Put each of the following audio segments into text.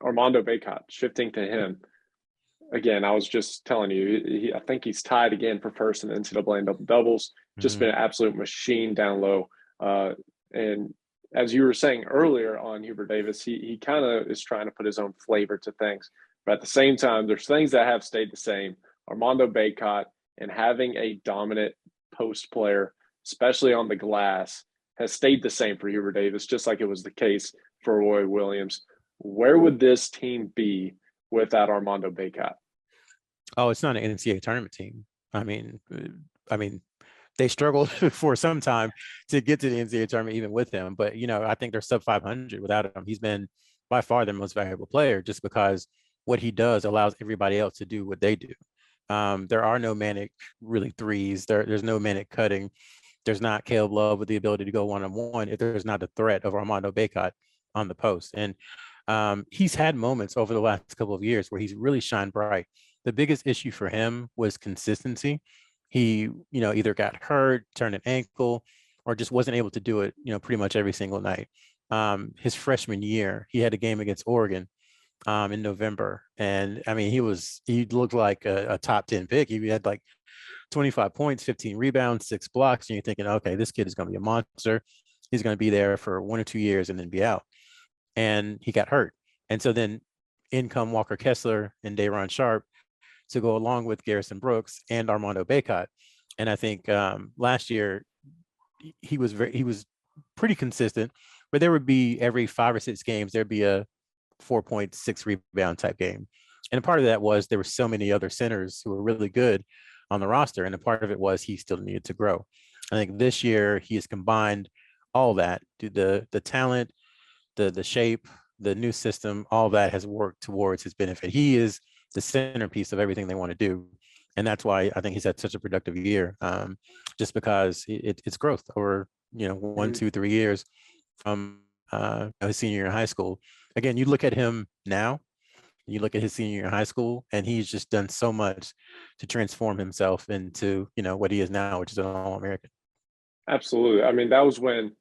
Armando Bacot, shifting to him. Again, I was just telling you, I think he's tied again for first in the NCAA in double doubles. Just Hmm. been an absolute machine down low. And as you were saying earlier on Hubert Davis, he kind of is trying to put his own flavor to things. But at the same time, there's things that have stayed the same. Armando Bacot and having a dominant post player, especially on the glass, has stayed the same for Hubert Davis, just like it was the case for Roy Williams. Where would this team be without Armando Bacot? Oh, it's not an NCAA tournament team. I mean, I mean, they struggled for some time to get to the NCAA tournament even with him. But I think they're sub 500 without him. He's been by far their most valuable player just because what he does allows everybody else to do what they do. There are no manic really threes. There's no manic cutting. There's not Caleb Love with the ability to go one on one if there's not the threat of Armando Bacot on the post. And he's had moments over the last couple of years where he's really shined bright. The biggest issue for him was consistency. He, either got hurt, turned an ankle, or just wasn't able to do it, pretty much every single night. His freshman year, he had a game against Oregon in November, and I mean, he looked like a top 10 pick. He had like 25 points, 15 rebounds, 6 blocks, and you're thinking, okay, this kid is going to be a monster. He's going to be there for 1 or 2 years and then be out. And he got hurt, and so then in come Walker Kessler and Day'Ron Sharpe to go along with Garrison Brooks and Armando Bacot. And I think last year he was pretty consistent, but there would be every 5 or 6 games there'd be a 4.6 rebound type game. And a part of that was there were so many other centers who were really good on the roster, and a part of it was he still needed to grow. I think this year he has combined all that, the talent, the shape, the new system, all that has worked towards his benefit. He is the centerpiece of everything they want to do. And that's why I think he's had such a productive year, just because it's growth over, 1, 2, 3 years from his senior year in high school. Again, you look at him now, you look at his senior year in high school, and he's just done so much to transform himself into, what he is now, which is an All-American. Absolutely. I mean, that was when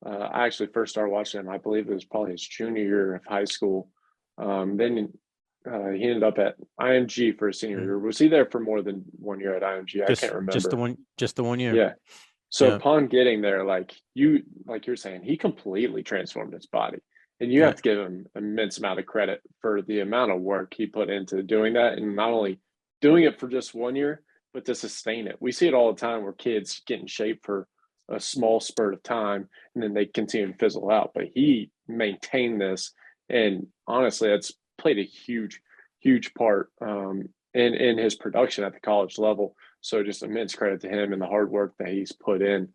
I actually first started watching him. I believe it was probably his junior year of high school. Then he ended up at IMG for his senior Mhm. year. Was he there for more than 1 year at IMG? I can't Just the remember. one, just the 1 year. Yeah. So Yeah. upon getting there, like you're saying, he completely transformed his body. And you have Yeah. to give him immense amount of credit for the amount of work he put into doing that, and not only doing it for just 1 year, but to sustain it. We see it all the time where kids get in shape for a small spurt of time and then they continue to fizzle out. But he maintained this, and honestly, that's played a huge part in his production at the college level. So just immense credit to him and the hard work that he's put in